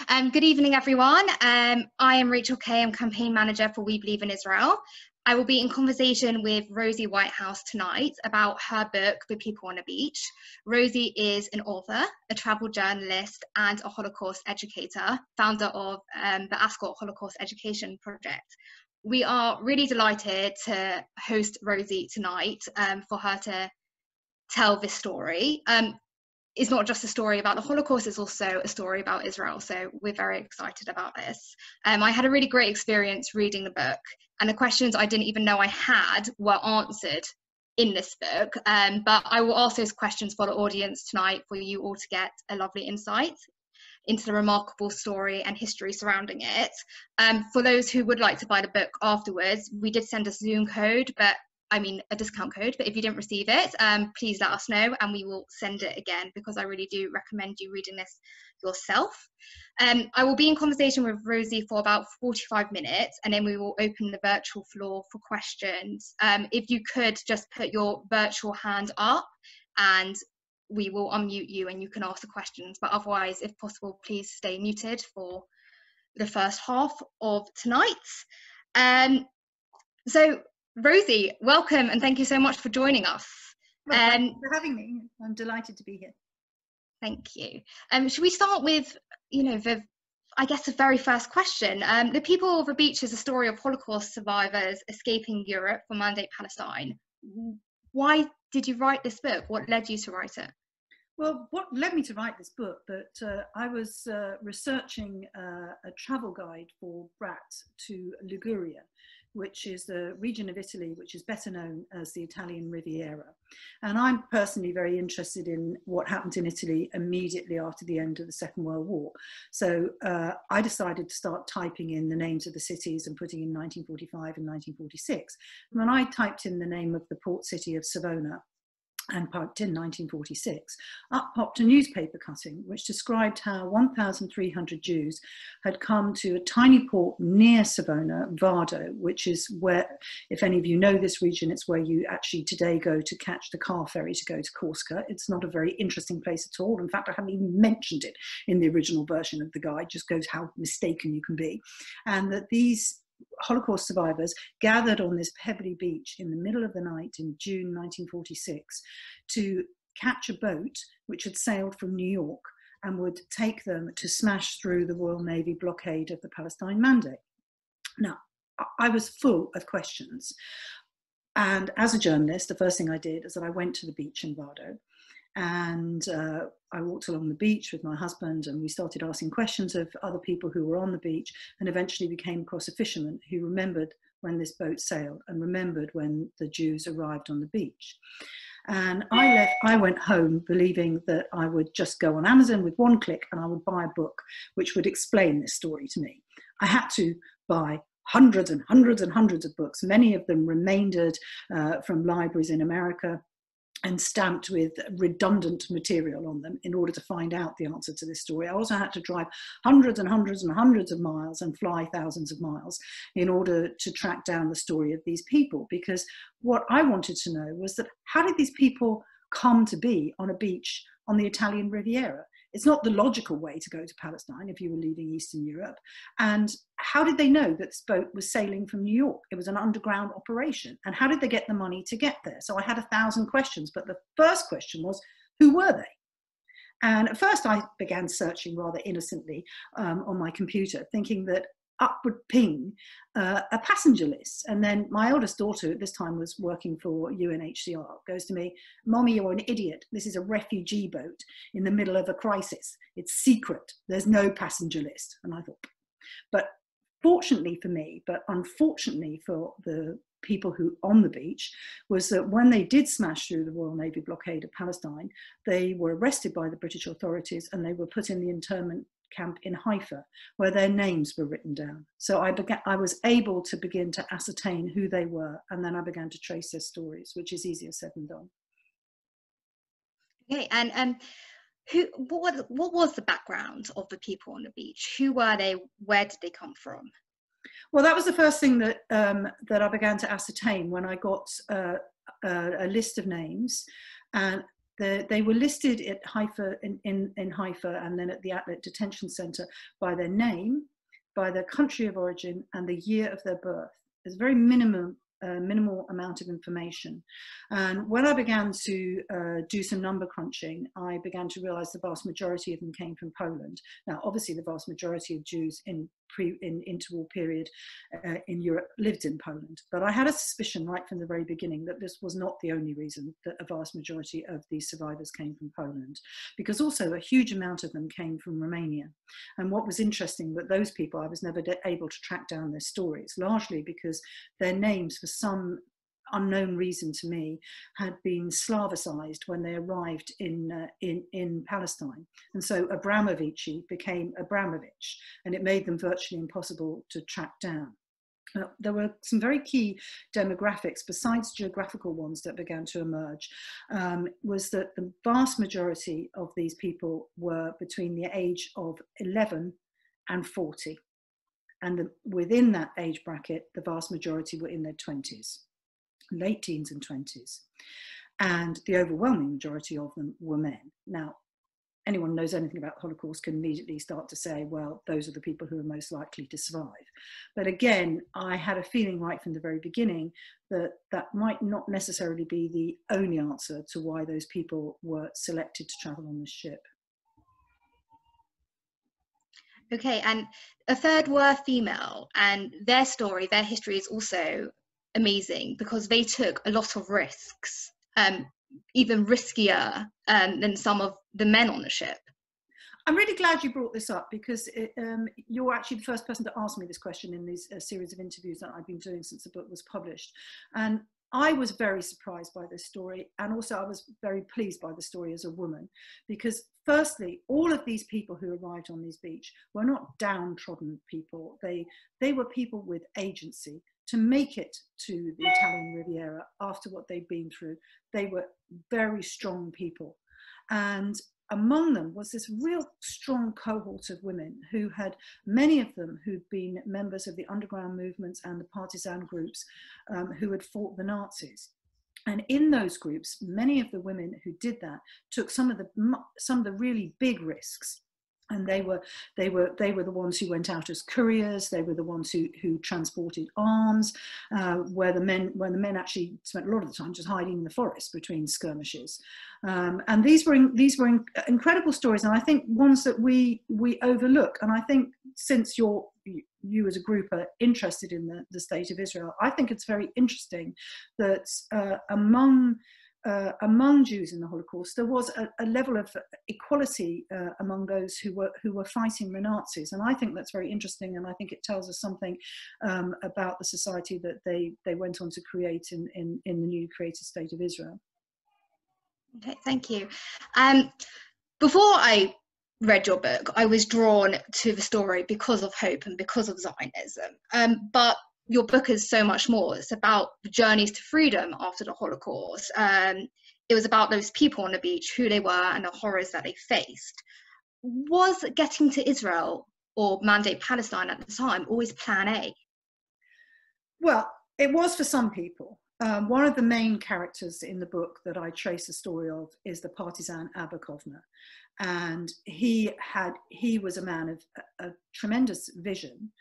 Good evening, everyone. I am Rachel Kay. I'm campaign manager for We Believe in Israel. I will be in conversation with Rosie Whitehouse tonight about her book, The People on the Beach. Rosie is an author, a travel journalist, and a Holocaust educator, founder of the Ascot Holocaust Education Project. We are really delighted to host Rosie tonight for her to tell this story. It's not just a story about the Holocaust, it's also a story about Israel. So we're very excited about this. I had a really great experience reading the book, and the questions I didn't even know I had were answered in this book. But I will ask those questions for the audience tonight for you all to get a lovely insight into the remarkable story and history surrounding it. For those who would like to buy the book afterwards, we did send a Zoom code, a discount code, but if you didn't receive it, please let us know and we will send it again, because I really do recommend you reading this yourself. I will be in conversation with Rosie for about 45 minutes, and then we will open the virtual floor for questions. If you could just put your virtual hand up and we will unmute you and you can ask the questions, but otherwise, if possible, please stay muted for the first half of tonight. So Rosie, welcome, and thank you so much for joining us. Well, thank you for having me. I'm delighted to be here. Thank you. Should we start with, the very first question? The People of the Beach is a story of Holocaust survivors escaping Europe for Mandate Palestine. Why did you write this book? What led you to write it? Well, what led me to write this book, that I was researching a travel guide for brats to Liguria, which is the region of Italy which is better known as the Italian Riviera. And I'm personally very interested in what happened in Italy immediately after the end of the Second World War. So I decided to start typing in the names of the cities and putting in 1945 and 1946. And when I typed in the name of the port city of Savona, and typed in 1946, up popped a newspaper cutting which described how 1,300 Jews had come to a tiny port near Savona, Vado, which is where, if any of you know this region, it's where you actually today go to catch the car ferry to go to Corsica. It's not a very interesting place at all. In fact, I haven't even mentioned it in the original version of the guide, just goes how mistaken you can be. And that these Holocaust survivors gathered on this pebbly beach in the middle of the night in June 1946 to catch a boat which had sailed from New York and would take them to smash through the Royal Navy blockade of the Palestine Mandate. Now, I was full of questions. And as a journalist, the first thing I did is that I went to the beach in Vado, and I walked along the beach with my husband, and we started asking questions of other people who were on the beach, and eventually we came across a fisherman who remembered when this boat sailed and remembered when the Jews arrived on the beach. And I went home believing that I would just go on Amazon with one click and I would buy a book which would explain this story to me. I had to buy hundreds and hundreds and hundreds of books, many of them remaindered from libraries in America, and stamped with redundant material on them in order to find out the answer to this story. I also had to drive hundreds and hundreds and hundreds of miles and fly thousands of miles in order to track down the story of these people, because what I wanted to know was that how did these people come to be on a beach on the Italian Riviera? It's not the logical way to go to Palestine if you were leaving Eastern Europe. And how did they know that this boat was sailing from New York? It was an underground operation. And how did they get the money to get there? So I had 1,000 questions, but the first question was, who were they? And at first I began searching rather innocently on my computer, thinking that up would ping a passenger list. And then my oldest daughter at this time was working for UNHCR, goes to me, "Mommy, you're an idiot. This is a refugee boat in the middle of a crisis. It's secret. There's no passenger list." And I thought, but fortunately for me, but unfortunately for the people who on the beach, was that when they did smash through the Royal Navy blockade of Palestine, they were arrested by the British authorities and they were put in the internment camp in Haifa, where their names were written down. So I was able to begin to ascertain who they were, and then I began to trace their stories, which is easier said than done. Okay, and what was the background of the people on the beach? Who were they? Where did they come from? Well, that was the first thing that that I began to ascertain when I got a list of names, and They were listed at Haifa in Haifa and then at the Atlet Detention Center by their name, by their country of origin, and the year of their birth. There's very minimal amount of information. And when I began to do some number crunching, I began to realize the vast majority of them came from Poland. Now, obviously, the vast majority of Jews in interwar period in Europe lived in Poland. But I had a suspicion right from the very beginning that this was not the only reason that a vast majority of these survivors came from Poland, because also a huge amount of them came from Romania. And what was interesting, that those people, I was never able to track down their stories, largely because their names, for some unknown reason to me, had been Slavicized when they arrived in Palestine. And so Abramovici became Abramovich, and it made them virtually impossible to track down. There were some very key demographics, besides geographical ones, that began to emerge, was that the vast majority of these people were between the age of 11 and 40. And within that age bracket, the vast majority were in their 20s. Late teens and 20s, and the overwhelming majority of them were men. Now, anyone who knows anything about the Holocaust can immediately start to say, well, those are the people who are most likely to survive. But again, I had a feeling right from the very beginning that that might not necessarily be the only answer to why those people were selected to travel on this ship. Okay, and a third were female, and their story, their history is also amazing because they took a lot of risks, even riskier than some of the men on the ship. I'm really glad you brought this up, because you're actually the first person to ask me this question in these series of interviews that I've been doing since the book was published. And I was very surprised by this story, and also I was very pleased by the story as a woman, because firstly, all of these people who arrived on this beach were not downtrodden people. They were people with agency to make it to the Italian Riviera after what they'd been through. They were very strong people. And among them was this real strong cohort of women who had, many of them who'd been members of the underground movements and the partisan groups who had fought the Nazis. And in those groups, many of the women who did that took some of the really big risks. And they were the ones who went out as couriers. They were the ones who transported arms, where the men actually spent a lot of the time just hiding in the forest between skirmishes. And these were incredible stories, and I think ones that we overlook. And I think since you as a group are interested in the state of Israel, I think it's very interesting that among Jews in the Holocaust, there was a level of equality among those who were fighting the Nazis, and I think that's very interesting, and I think it tells us something about the society that they went on to create in the newly created state of Israel. Okay, thank you. Before I read your book, I was drawn to the story because of hope and because of Zionism, but your book is so much more. It's about the journeys to freedom after the Holocaust. It was about those people on the beach, who they were, and the horrors that they faced. Was getting to Israel or Mandate Palestine at the time always plan A? Well, it was for some people. One of the main characters in the book that I trace the story of is the partisan Abba Kovner. And he was a man of a tremendous vision.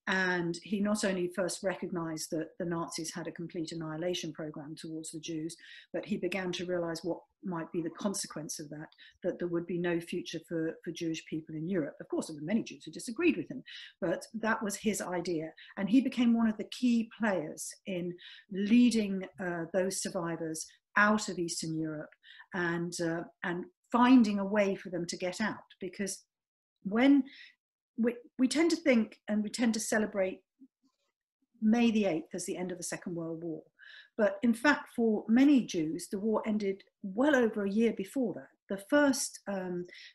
And he not only first recognized that the Nazis had a complete annihilation program towards the Jews, but he began to realize what might be the consequence of that there would be no future for Jewish people in Europe. Of course, there were many Jews who disagreed with him, but that was his idea. And he became one of the key players in leading those survivors out of Eastern Europe and finding a way for them to get out. Because when we tend to think and we tend to celebrate May the 8th as the end of the Second World War. But in fact, for many Jews, the war ended well over a year before that. The first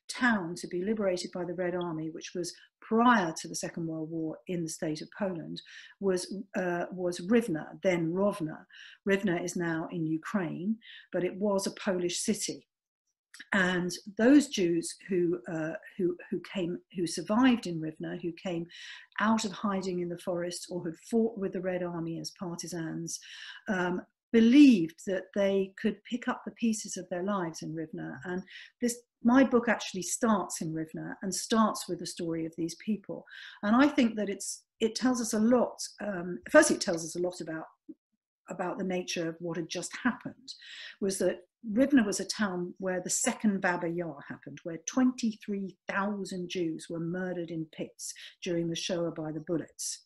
town to be liberated by the Red Army, which was prior to the Second World War in the state of Poland, was Rivne, then Rovna. Rivne is now in Ukraine, but it was a Polish city. And those Jews who survived in Rivne, who came out of hiding in the forest or had fought with the Red Army as partisans, believed that they could pick up the pieces of their lives in Rivne. And my book actually starts in Rivne and starts with the story of these people. And I think that it tells us a lot. Firstly, it tells us a lot about the nature of what had just happened, was that Rivne was a town where the second Baba Yar happened, where 23,000 Jews were murdered in pits during the Shoah by the bullets.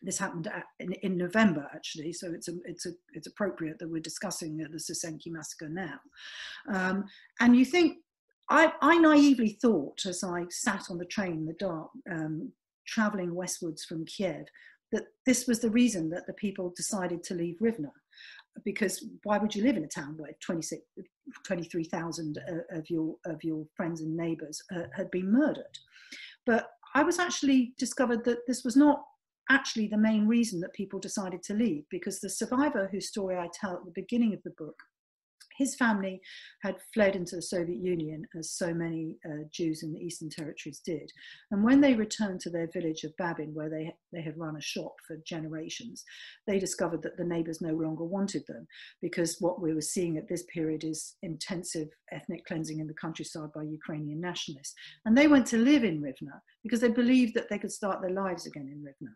This happened in November, actually, so it's appropriate that we're discussing the Soszenki massacre now. And you think, I naively thought, as I sat on the train in the dark, traveling westwards from Kiev, that this was the reason that the people decided to leave Rivne. Because why would you live in a town where 23,000 of your friends and neighbours had been murdered? But I was actually discovered that this was not actually the main reason that people decided to leave, because the survivor whose story I tell at the beginning of the book, his family had fled into the Soviet Union, as so many Jews in the Eastern Territories did. And when they returned to their village of Babin, where they had run a shop for generations, they discovered that the neighbours no longer wanted them, because what we were seeing at this period is intensive ethnic cleansing in the countryside by Ukrainian nationalists. And they went to live in Rivne because they believed that they could start their lives again in Rivne.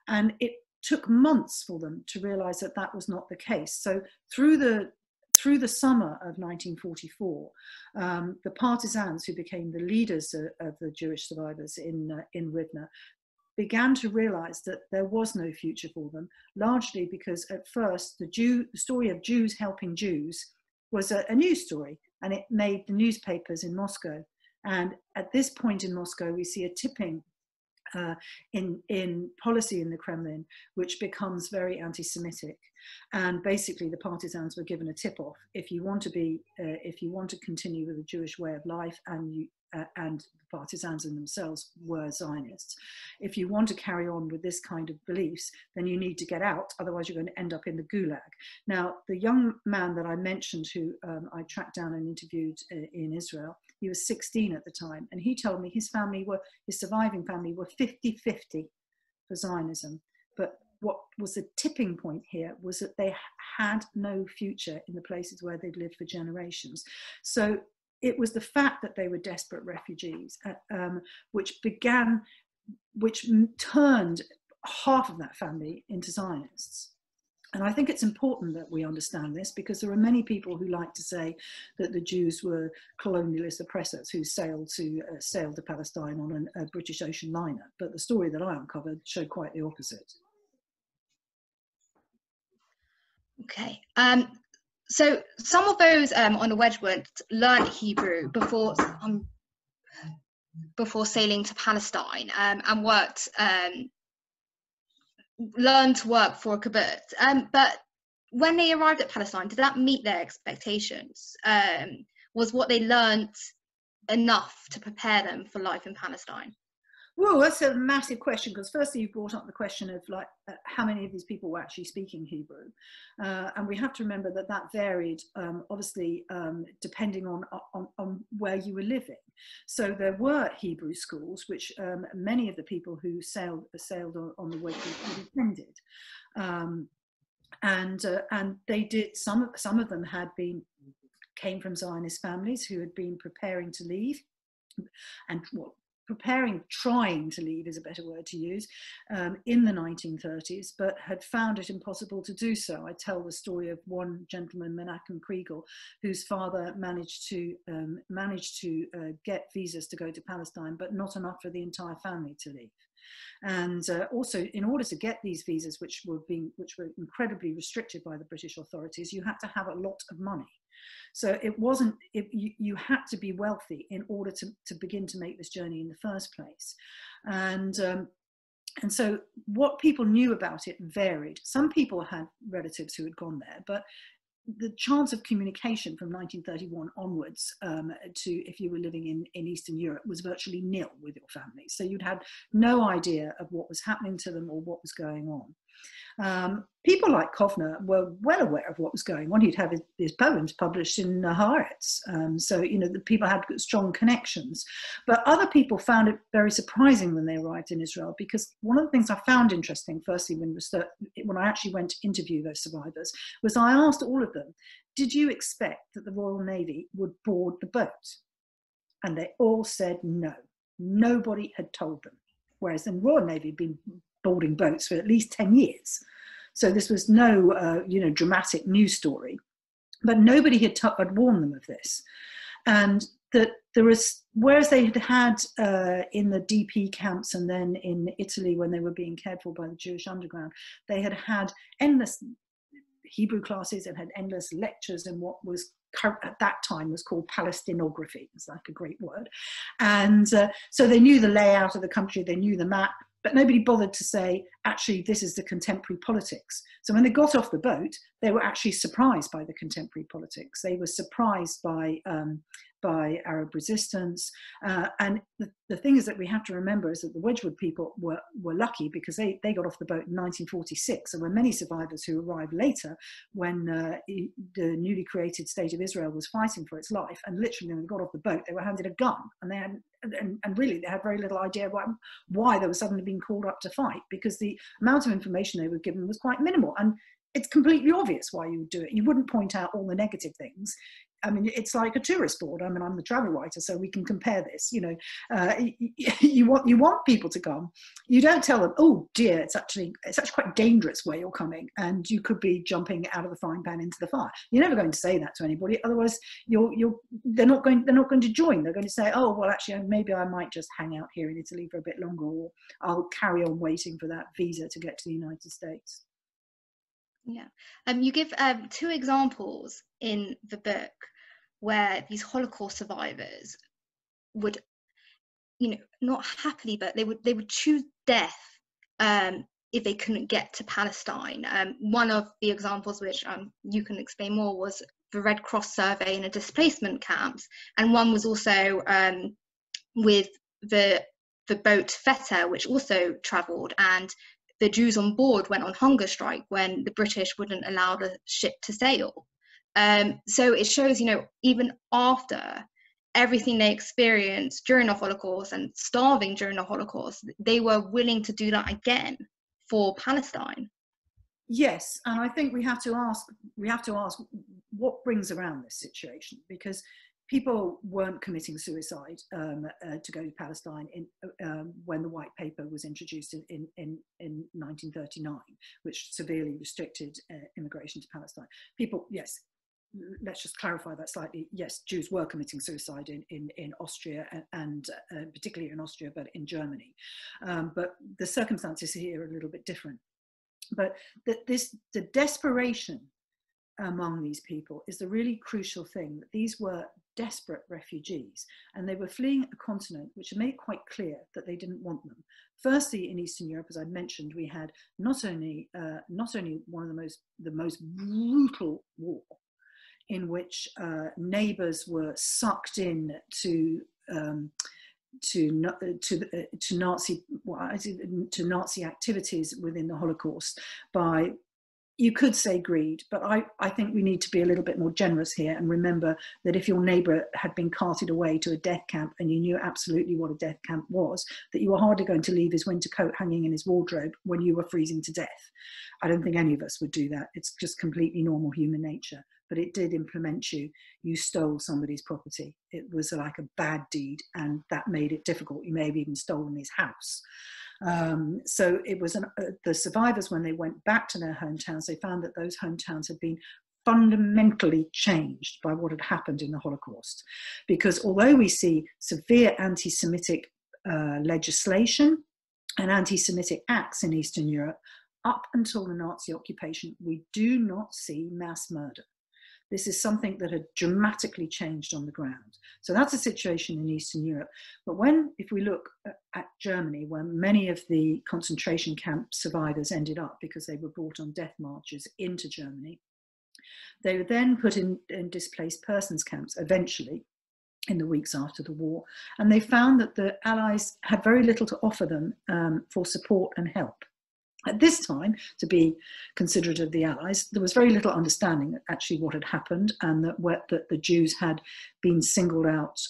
And it took months for them to realise that that was not the case. So through the summer of 1944, the partisans who became the leaders of the Jewish survivors in Rivne began to realize that there was no future for them, largely because at first the story of Jews helping Jews was a news story, and it made the newspapers in Moscow. And at this point in Moscow, we see a tipping in policy in the Kremlin, which becomes very anti-Semitic, and basically the partisans were given a tip-off: if you want to continue with the Jewish way of life, and the partisans in themselves were Zionists, if you want to carry on with this kind of beliefs, then you need to get out, otherwise you're going to end up in the gulag. Now, the young man that I mentioned, who I tracked down and interviewed in Israel, he was 16 at the time, and he told me his surviving family were 50-50 for Zionism. But what was the tipping point here was that they had no future in the places where they'd lived for generations. So it was the fact that they were desperate refugees, which turned half of that family into Zionists. And I think it's important that we understand this, because there are many people who like to say that the Jews were colonialist oppressors who sailed to Palestine on a British ocean liner. But the story that I uncovered showed quite the opposite. Okay. So some of those on the Wedgwood learned Hebrew before sailing to Palestine, and learned to work for a kibbutz. But when they arrived at Palestine, did that meet their expectations? Was what they learned enough to prepare them for life in Palestine? Well, that's a massive question, because firstly you brought up the question of how many of these people were actually speaking Hebrew, and we have to remember that varied, obviously, depending on where you were living. So there were Hebrew schools, which many of the people who sailed on the Wedge attended, and they did. Some of them came from Zionist families who had been preparing to leave, and trying to leave is a better word to use, in the 1930s, but had found it impossible to do so. I tell the story of one gentleman, Menachem Kriegel, whose father managed to get visas to go to Palestine, but not enough for the entire family to leave. And also, in order to get these visas, which were incredibly restricted by the British authorities, you had to have a lot of money. So you had to be wealthy in order to begin to make this journey in the first place. And so what people knew about it varied. Some people had relatives who had gone there, but the chance of communication from 1931 onwards to if you were living in Eastern Europe was virtually nil with your family. So you'd had no idea of what was happening to them or what was going on. People like Kovner were well aware of what was going on. He'd have his poems published in Haaretz. So, the people had strong connections. But other people found it very surprising when they arrived in Israel, because one of the things I found interesting, firstly, when I actually went to interview those survivors, was I asked all of them, did you expect that the Royal Navy would board the boat? And they all said no. Nobody had told them. Whereas the Royal Navy had been boarding boats for at least 10 years. So this was no, dramatic news story. But nobody had warned them of this. And that there was, whereas they had in the DP camps and then in Italy when they were being cared for by the Jewish underground, they had endless Hebrew classes and had endless lectures in what was at that time was called Palestinography. It's like a great word. And so they knew the layout of the country, they knew the map, but nobody bothered to say, actually, this is the contemporary politics. So when they got off the boat, they were actually surprised by the contemporary politics. They were surprised by Arab resistance. And the thing is that we have to remember is that the Wedgwood people were lucky, because they got off the boat in 1946. And there were many survivors who arrived later when the newly created state of Israel was fighting for its life. And literally when they got off the boat, they were handed a gun. And really they had very little idea why they were suddenly being called up to fight, because the amount of information they were given was quite minimal. And it's completely obvious why you would do it. You wouldn't point out all the negative things. I mean, it's like a tourist board. I mean, I'm the travel writer, so we can compare this. You want people to come. You don't tell them, oh dear, it's actually quite dangerous where you're coming, and you could be jumping out of the frying pan into the fire. You're never going to say that to anybody. Otherwise, they're not going to join. They're going to say, oh well, actually, maybe I might just hang out here in Italy for a bit longer, or I'll carry on waiting for that visa to get to the United States. Yeah, you give 2 examples in the book where these Holocaust survivors would, not happily, but they would choose death if they couldn't get to Palestine. One of the examples, which you can explain more, was the Red Cross survey in a displacement camps, and one was also with the boat Feta, which also travelled, and the Jews on board went on hunger strike when the British wouldn't allow the ship to sail. So it shows, even after everything they experienced during the Holocaust and starving during the Holocaust, they were willing to do that again for Palestine. Yes, and I think we have to ask what brings around this situation, because people weren't committing suicide to go to Palestine when the White Paper was introduced in 1939, which severely restricted immigration to Palestine. People, yes, let's just clarify that slightly. Yes, Jews were committing suicide in Austria, and particularly in Austria, but in Germany. But the circumstances here are a little bit different. But the desperation among these people is the really crucial thing, that these were desperate refugees, and they were fleeing a continent which had made it quite clear that they didn't want them. Firstly, in Eastern Europe, as I mentioned, we had not only one of the most brutal war, in which neighbours were sucked in to Nazi activities within the Holocaust by, you could say, greed, but I think we need to be a little bit more generous here and remember that if your neighbour had been carted away to a death camp and you knew absolutely what a death camp was, that you were hardly going to leave his winter coat hanging in his wardrobe when you were freezing to death. I don't think any of us would do that. It's just completely normal human nature. But it did implement you. You stole somebody's property. It was like a bad deed, and that made it difficult. You may have even stolen his house. So it was the survivors, when they went back to their hometowns, they found that those hometowns had been fundamentally changed by what had happened in the Holocaust. Because although we see severe anti-Semitic legislation and anti-Semitic acts in Eastern Europe, up until the Nazi occupation, we do not see mass murder. This is something that had dramatically changed on the ground. So that's a situation in Eastern Europe. But if we look at Germany, where many of the concentration camp survivors ended up because they were brought on death marches into Germany, they were then put in displaced persons camps eventually in the weeks after the war. And they found that the Allies had very little to offer them for support and help. At this time, to be considerate of the Allies, there was very little understanding actually what had happened, and that the Jews had been singled out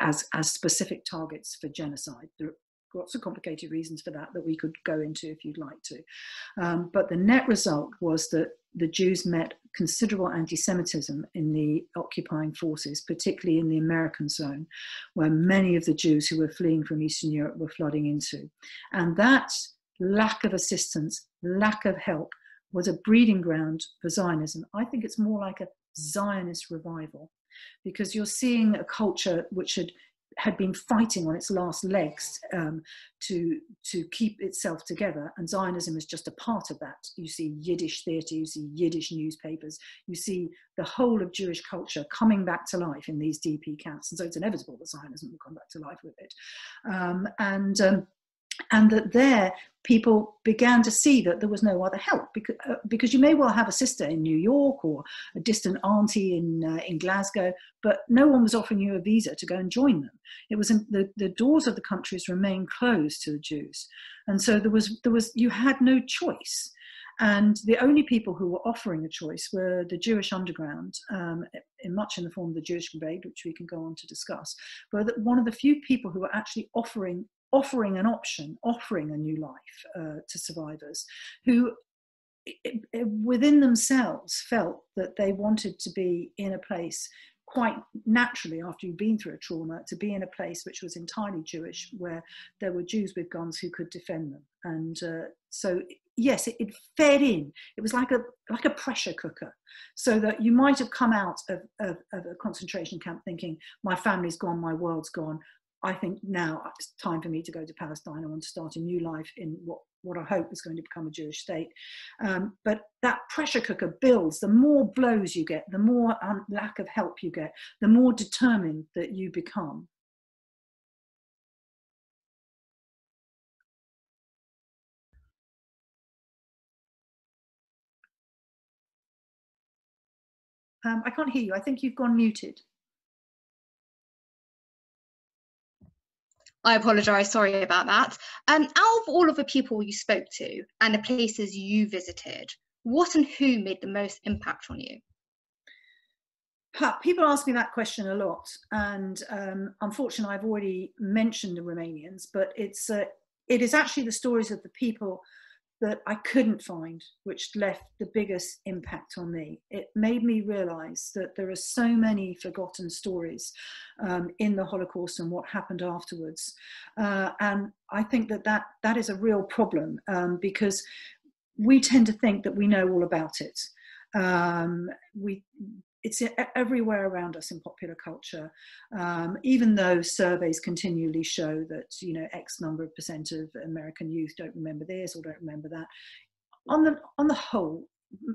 as specific targets for genocide. There are lots of complicated reasons for that we could go into if you'd like to. But the net result was that the Jews met considerable anti-Semitism in the occupying forces, particularly in the American zone, where many of the Jews who were fleeing from Eastern Europe were flooding into. And that lack of assistance, lack of help, was a breeding ground for Zionism. I think it's more like a Zionist revival, because you're seeing a culture which had been fighting on its last legs to keep itself together, and Zionism is just a part of that. You see Yiddish theatre, you see Yiddish newspapers, you see the whole of Jewish culture coming back to life in these DP camps, and so it's inevitable that Zionism will come back to life with it. And that there people began to see that there was no other help, because you may well have a sister in New York or a distant auntie in Glasgow, but no one was offering you a visa to go and join them. It was the doors of the countries remained closed to the Jews, and so you had no choice. And the only people who were offering a choice were the Jewish underground, much in the form of the Jewish Brigade, which we can go on to discuss. But one of the few people who were actually offering an option, offering a new life to survivors, who within themselves felt that they wanted to be in a place, quite naturally after you've been through a trauma, to be in a place which was entirely Jewish, where there were Jews with guns who could defend them. And so yes, it fed in. It was like a pressure cooker, so that you might have come out of a concentration camp thinking, my family's gone, my world's gone, I think now it's time for me to go to Palestine. I want to start a new life in what I hope is going to become a Jewish state. But that pressure cooker builds. The more blows you get, the more lack of help you get, the more determined that you become. I can't hear you. I think you've gone muted. I apologise, sorry about that. Out of all of the people you spoke to and the places you visited, what and who made the most impact on you? People ask me that question a lot, and unfortunately I've already mentioned the Romanians, but it is actually the stories of the people that I couldn't find which left the biggest impact on me. It made me realise that there are so many forgotten stories in the Holocaust and what happened afterwards. And I think that is a real problem, because we tend to think that we know all about it. It's everywhere around us in popular culture, even though surveys continually show that, X number of % of American youth don't remember this or don't remember that. On the whole,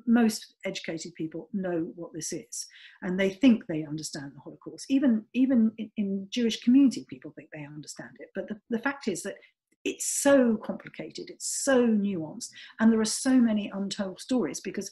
most educated people know what this is, and they think they understand the Holocaust. Even in Jewish community, people think they understand it. But the fact is that it's so complicated, it's so nuanced, and there are so many untold stories. Because,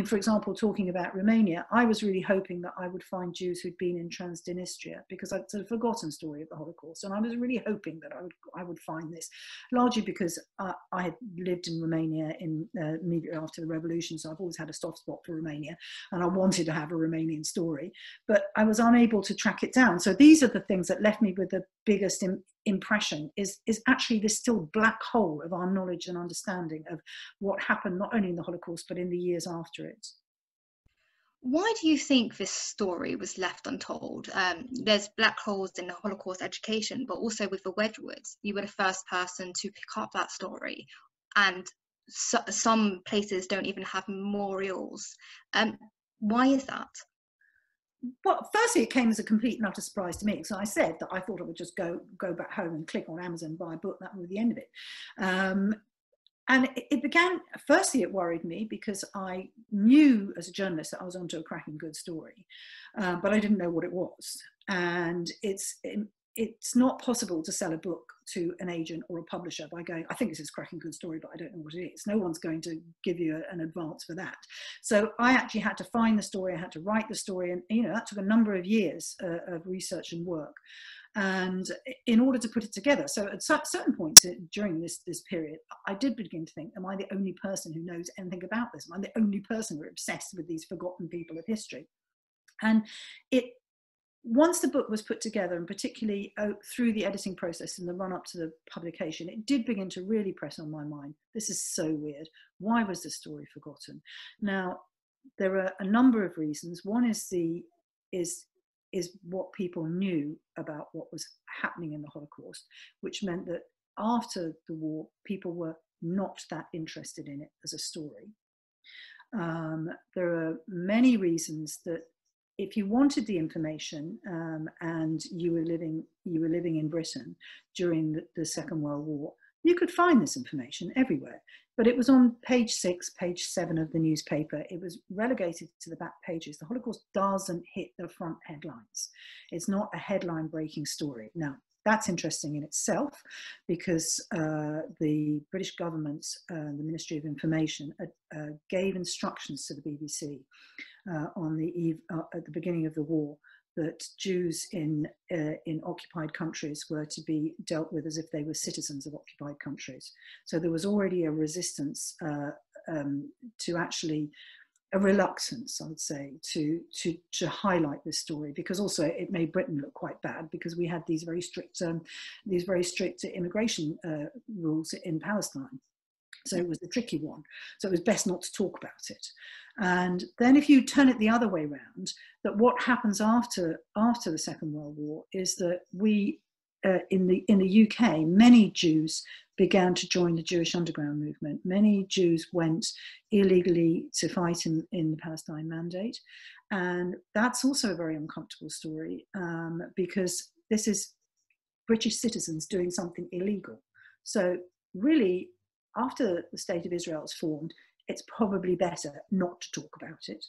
for example, talking about Romania, I was really hoping that I would find Jews who'd been in Transnistria, because it's a forgotten story of the Holocaust, and I was really hoping that I would find this, largely because I had lived in Romania immediately after the revolution, so I've always had a soft spot for Romania, and I wanted to have a Romanian story, but I was unable to track it down. So these are the things that left me with the biggest impression, is actually this still black hole of our knowledge and understanding of what happened not only in the Holocaust but in the years after it. Why do you think this story was left untold? There's black holes in the Holocaust education, but also with the Wedgwoods, you were the first person to pick up that story, and some places don't even have memorials. Why is that? Well, firstly, it came as a complete and utter surprise to me. So I said that I thought I would just go back home and click on Amazon, buy a book, that was the end of it. And it began, firstly, it worried me because I knew as a journalist that I was onto a cracking good story, but I didn't know what it was. And it's not possible to sell a book to an agent or a publisher by going, I think this is a cracking good story, but I don't know what it is. No one's going to give you an advance for that. So I actually had to find the story, I had to write the story, and that took a number of years of research and work. And in order to put it together, so at certain points during this period, I did begin to think, am I the only person who knows anything about this? Am I the only person who are obsessed with these forgotten people of history? And once the book was put together, and particularly through the editing process and the run up to the publication, it did begin to really press on my mind. This is so weird. Why was the story forgotten? Now, there are a number of reasons. One is what people knew about what was happening in the Holocaust, which meant that after the war, people were not that interested in it as a story. There are many reasons that if you wanted the information and you were living in Britain during the Second World War, you could find this information everywhere. But it was on page 6, page 7 of the newspaper. It was relegated to the back pages. The Holocaust doesn't hit the front headlines. It's not a headline-breaking story. Now, that's interesting in itself, because the British government, the Ministry of Information, gave instructions to the BBC on the eve at the beginning of the war that Jews in occupied countries were to be dealt with as if they were citizens of occupied countries. So there was already a resistance to actually a reluctance, I would say, to highlight this story, because also it made Britain look quite bad, because we had these very strict immigration rules in Palestine. So it was the tricky one. So it was best not to talk about it. And then if you turn it the other way around, that what happens after the Second World War is that we, in the UK, many Jews began to join the Jewish underground movement. Many Jews went illegally to fight in the Palestine Mandate. And that's also a very uncomfortable story, because this is British citizens doing something illegal. So really, after the State of Israel is formed, it's probably better not to talk about it.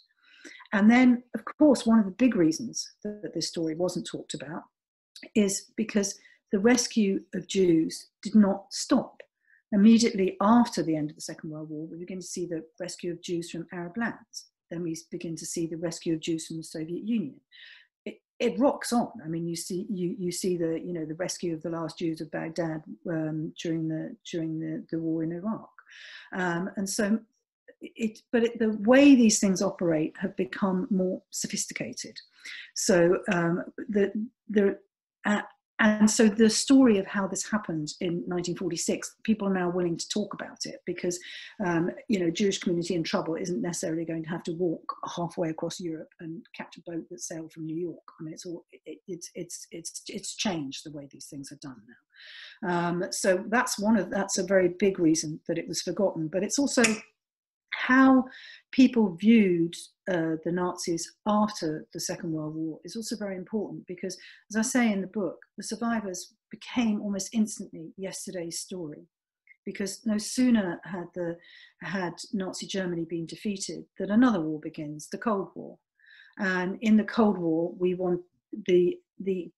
And then, of course, one of the big reasons that this story wasn't talked about is because the rescue of Jews did not stop. Immediately after the end of the Second World War, we begin to see the rescue of Jews from Arab lands. Then we begin to see the rescue of Jews from the Soviet Union. It rocks on. I mean, you see the rescue of the last Jews of Baghdad during the war in Iraq, and so the way these things operate have become more sophisticated. So and so the story of how this happened in 1946, people are now willing to talk about it, because Jewish community in trouble isn't necessarily going to have to walk halfway across Europe and catch a boat that sailed from New York. I mean, it's changed the way these things are done now. So that's a very big reason that it was forgotten. But it's also how people viewed the Nazis after the Second World War is also very important, because, as I say in the book, the survivors became almost instantly yesterday's story, because no sooner had Nazi Germany been defeated than another war begins, the Cold War. And in the Cold War, we want the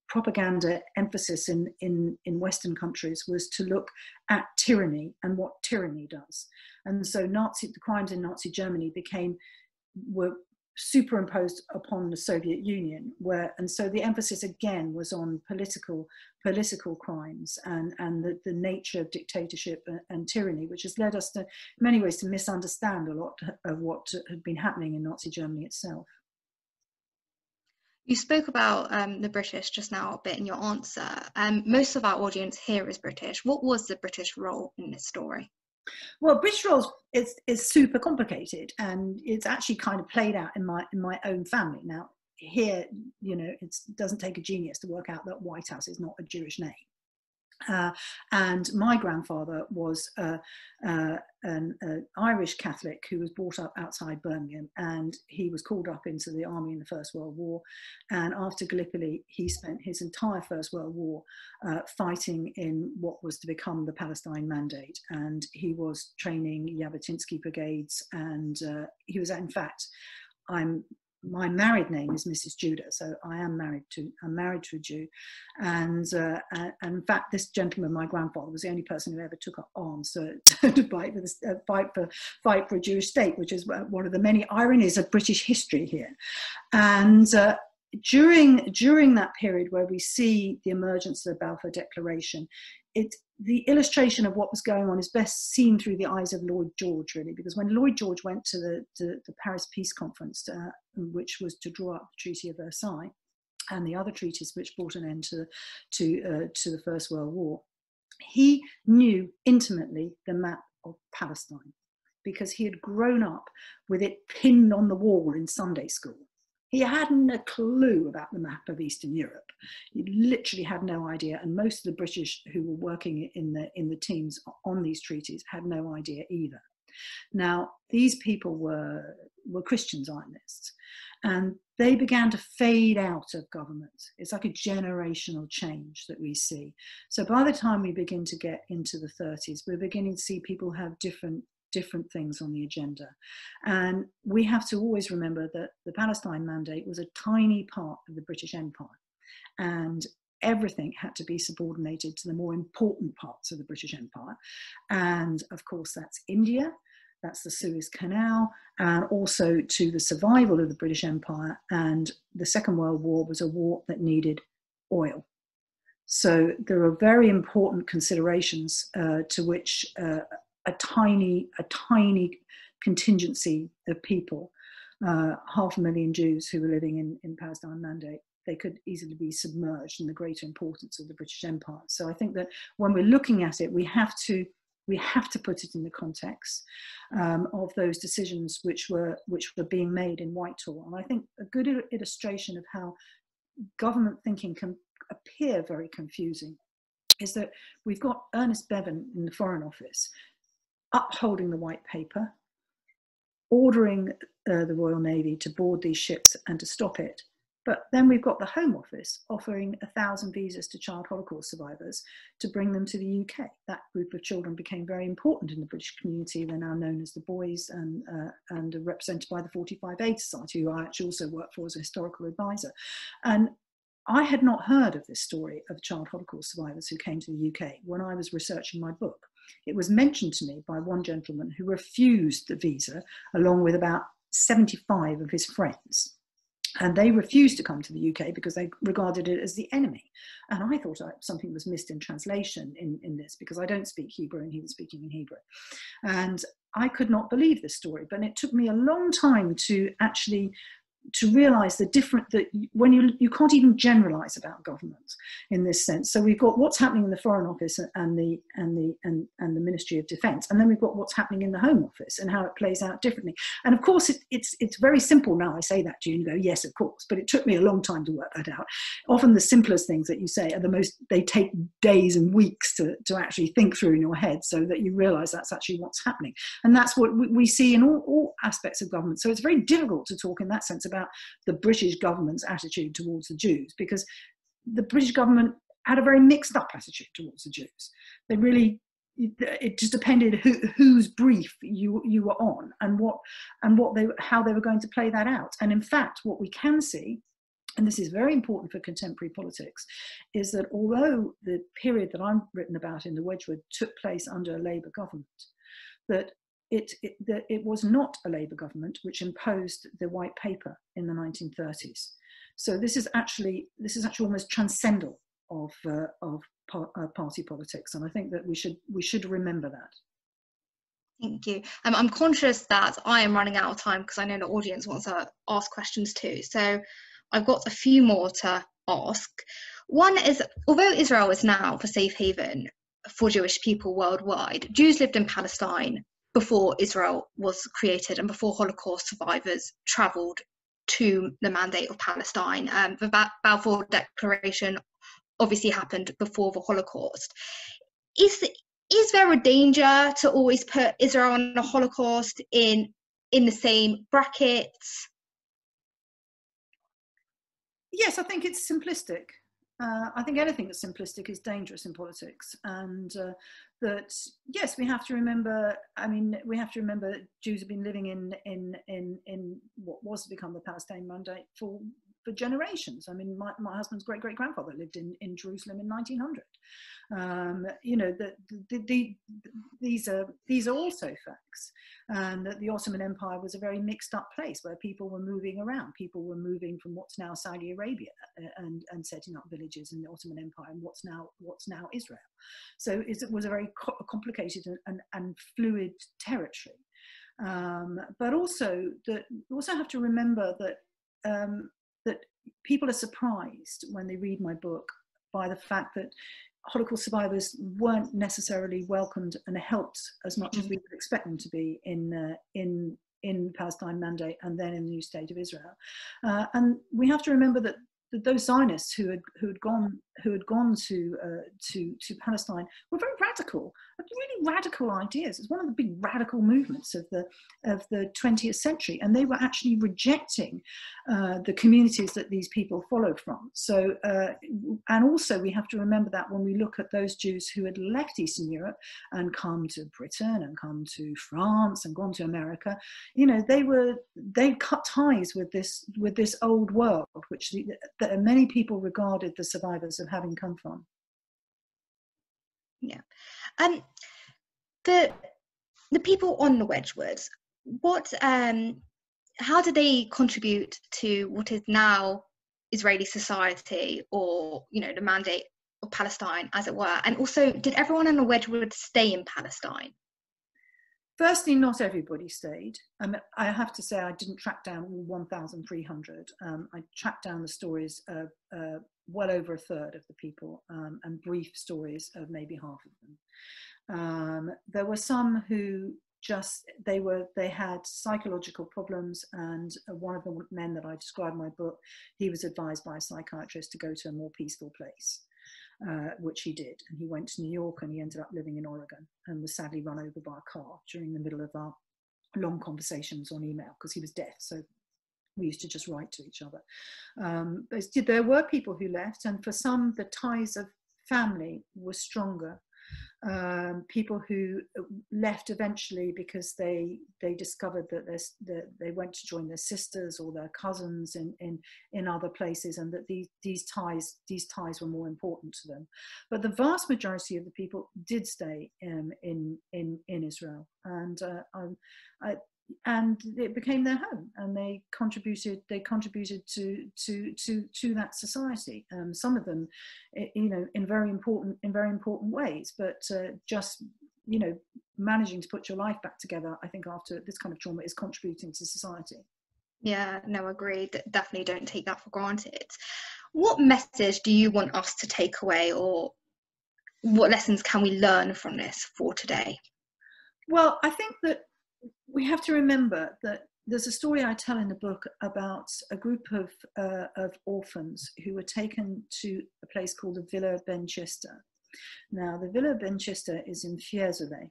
propaganda emphasis in Western countries was to look at tyranny and what tyranny does. And so the crimes in Nazi Germany were superimposed upon the Soviet Union, and so the emphasis again was on political crimes and the nature of dictatorship and tyranny, which has led us to, in many ways, to misunderstand a lot of what had been happening in Nazi Germany itself. You spoke about the British just now a bit in your answer. Most of our audience here is British. What was the British role in this story? Well, British roles is super complicated, and it's actually kind of played out in my own family. Now, here, it doesn't take a genius to work out that Whitehouse is not a Jewish name. And my grandfather was an Irish Catholic who was brought up outside Birmingham, and he was called up into the army in the First World War. And after Gallipoli, he spent his entire First World War fighting in what was to become the Palestine Mandate. And he was training Jabotinsky brigades, and he was, in fact, my married name is Mrs. Judah, so I'm married to a Jew, and in fact, this gentleman, my grandfather, was the only person who ever took up arms to fight for a Jewish state, which is one of the many ironies of British history here. And during that period where we see the emergence of the Balfour Declaration, the illustration of what was going on is best seen through the eyes of Lloyd George, really, because when Lloyd George went to the Paris Peace Conference, which was to draw up the Treaty of Versailles and the other treaties which brought an end to the First World War, he knew intimately the map of Palestine because he had grown up with it pinned on the wall in Sunday school. He hadn't a clue about the map of Eastern Europe. He literally had no idea, and most of the British who were working in the teams on these treaties had no idea either. Now, these people were Christian Zionists, and they began to fade out of government. It's like a generational change that we see. So by the time we begin to get into the 30s, we're beginning to see people have different things on the agenda. And we have to always remember that the Palestine Mandate was a tiny part of the British Empire, and everything had to be subordinated to the more important parts of the British Empire. And of course, that's India, that's the Suez Canal, and also to the survival of the British Empire. And the Second World War was a war that needed oil. So there are very important considerations to which a tiny contingency of people, 500,000 Jews who were living in Palestine Mandate, they could easily be submerged in the greater importance of the British Empire. So I think that when we're looking at it, we have to put it in the context of those decisions which were being made in Whitehall. And I think a good illustration of how government thinking can appear very confusing is that we've got Ernest Bevin in the Foreign Office upholding the White Paper, ordering the Royal Navy to board these ships and to stop it. But then we've got the Home Office offering 1,000 visas to child Holocaust survivors to bring them to the UK. That group of children became very important in the British community. They're now known as the Boys and are represented by the 45 Aid Society, who I actually also work for as a historical advisor. And I had not heard of this story of child Holocaust survivors who came to the UK when I was researching my book. It was mentioned to me by one gentleman who refused the visa along with about 75 of his friends. And they refused to come to the UK because they regarded it as the enemy. And I thought something was missed in translation in this, because I don't speak Hebrew and he was speaking in Hebrew. And I could not believe this story, but it took me a long time to actually realise that when you can't even generalise about government in this sense. So we've got what's happening in the Foreign Office and the Ministry of Defence, and then we've got what's happening in the Home Office and how it plays out differently. And of course, it's very simple now. I say that to you and you go, yes, of course, but it took me a long time to work that out. Often the simplest things that you say are they take days and weeks to actually think through in your head, so that you realise that's actually what's happening. And that's what we see in all aspects of government. So it's very difficult to talk in that sense about the British government's attitude towards the Jews, because the British government had a very mixed up attitude towards the Jews. It just depended whose brief you were on and how they were going to play that out. And in fact, what we can see, and this is very important for contemporary politics, is that although the period that I'm written about in the Wedgwood took place under a Labour government, that it was not a Labour government which imposed the White Paper in the 1930s. So this is actually almost transcendental of party politics, and I think that we should remember that. Thank you. I'm conscious that I am running out of time because I know the audience wants to ask questions too. So I've got a few more to ask. One is, although Israel is now a safe haven for Jewish people worldwide, Jews lived in Palestine before Israel was created and before Holocaust survivors travelled to the Mandate of Palestine. The Balfour Declaration obviously happened before the Holocaust. Is there a danger to always put Israel and the Holocaust in the same brackets? Yes, I think it's simplistic. I think anything that's simplistic is dangerous in politics, and that yes, we have to remember. I mean, we have to remember that Jews have been living in what was to become the Palestinian Mandate for generations. I mean, my husband's great-great-grandfather lived in Jerusalem in 1900. You know, these are also facts. And that the Ottoman Empire was a very mixed up place where people were moving around. People were moving from what's now Saudi Arabia and setting up villages in the Ottoman Empire and what's now Israel. So it was a very complicated and fluid territory. But also that we also have to remember that that people are surprised when they read my book by the fact that Holocaust survivors weren't necessarily welcomed and helped as much as we would expect them to be in Palestine Mandate and then in the new state of Israel. And we have to remember that those Zionists who had gone to Palestine were very radical, really radical ideas. It's one of the big radical movements of the 20th century, and they were actually rejecting the communities that these people followed from. So, and also we have to remember that when we look at those Jews who had left Eastern Europe and come to Britain and come to France and gone to America, you know, they cut ties with this old world, which that many people regarded the survivors of having come from. Yeah. The people on the Wedgwood, how did they contribute to what is now Israeli society, or, you know, the Mandate of Palestine, as it were? And also, did everyone on the Wedgwood stay in Palestine? Firstly, not everybody stayed. I have to say I didn't track down all 1,300. I tracked down the stories of well over a third of the people, and brief stories of maybe half of them. There were some who they had psychological problems, and one of the men that I described in my book, he was advised by a psychiatrist to go to a more peaceful place. Which he did, and he went to New York, and he ended up living in Oregon and was sadly run over by a car during the middle of our long conversations on email, because he was deaf, so we used to just write to each other. But there were people who left, and for some the ties of family were stronger. People who left eventually because they discovered that they went to join their sisters or their cousins in other places, and that these ties were more important to them. But the vast majority of the people did stay in Israel, and it became their home, and they contributed to that society. Some of them, you know, in very important ways. But just, you know, managing to put your life back together, I think after this kind of trauma, is contributing to society. Yeah, no, agreed. Definitely don't take that for granted. What message do you want us to take away, or what lessons can we learn from this for today? Well, I think that we have to remember that there's a story I tell in the book about a group of orphans who were taken to a place called the Villa Ben Chista. Now, the Villa Ben Chista is in Fiesole,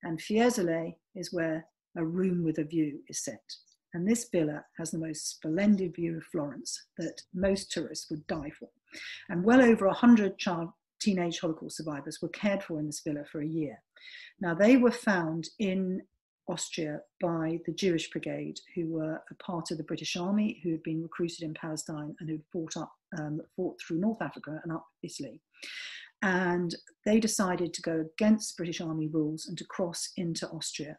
and Fiesole is where A Room with a View is set. And this villa has the most splendid view of Florence that most tourists would die for. And well over 100 teenage Holocaust survivors were cared for in this villa for a year. Now, they were found in Austria by the Jewish Brigade, who were a part of the British Army, who had been recruited in Palestine and who'd fought through North Africa and up Italy. And they decided to go against British Army rules and to cross into Austria.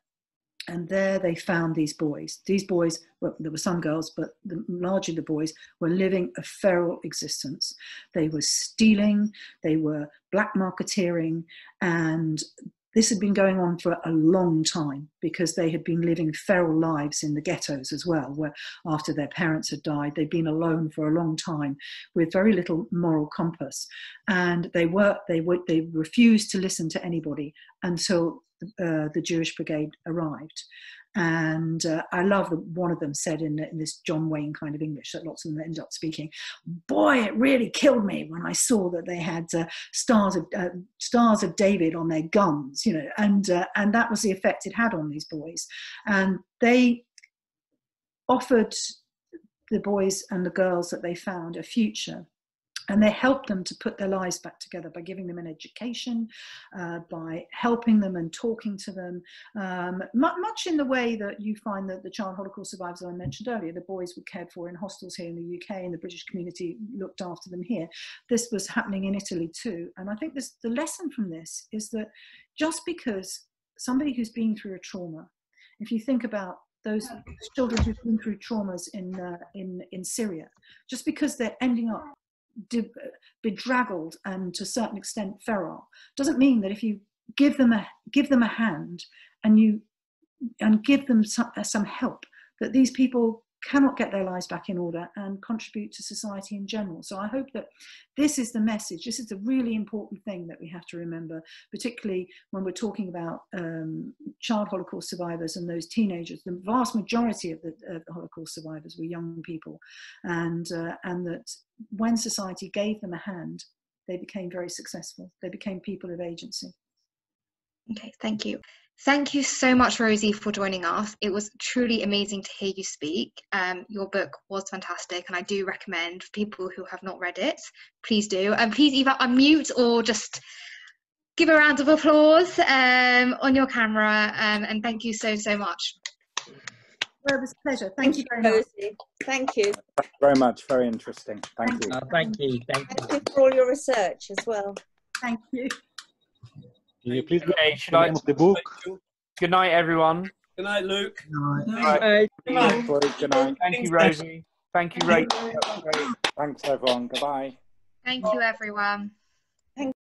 And there they found these boys. These boys, well, there were some girls, but largely the boys were living a feral existence. They were stealing, they were black marketeering, and this had been going on for a long time because they had been living feral lives in the ghettos as well, where after their parents had died, they'd been alone for a long time with very little moral compass. And they refused to listen to anybody until the Jewish Brigade arrived. And I love that one of them said in this John Wayne kind of English that lots of them ended up speaking, "Boy, it really killed me when I saw that they had stars of David on their guns," you know, and that was the effect it had on these boys. And they offered the boys and the girls that they found a future. And they help them to put their lives back together by giving them an education, by helping them and talking to them, much in the way that you find that the child Holocaust survivors I mentioned earlier, the boys were cared for in hostels here in the UK, and the British community looked after them here. This was happening in Italy too. And I think the lesson from this is that just because somebody who's been through a trauma, if you think about those children who've been through traumas in Syria, just because they're ending up bedraggled and to a certain extent feral, doesn't mean that if you give them a hand and give them some help, that these people cannot get their lives back in order and contribute to society in general. So I hope that this is the message. This is the really important thing that we have to remember, particularly when we're talking about child Holocaust survivors and those teenagers. The vast majority of the Holocaust survivors were young people, and that when society gave them a hand, they became very successful. They became people of agency. Okay, thank you. Thank you so much, Rosie, for joining us. It was truly amazing to hear you speak. Your book was fantastic, and I do recommend for people who have not read it, please do. And please either unmute or just give a round of applause on your camera. And thank you so much. Well, it was a pleasure. Thank you very much. Rosie. Thank you. Thank you very much. Very interesting. Thank you. Thank you. Thank you for all your research as well. Thank you. Can you please Should I? the book? Good night, everyone. Good night, Luke. Good night. Good night. Thank you, Rosie. Thank you, Rachel. Thanks, everyone. Goodbye. Thank you, everyone.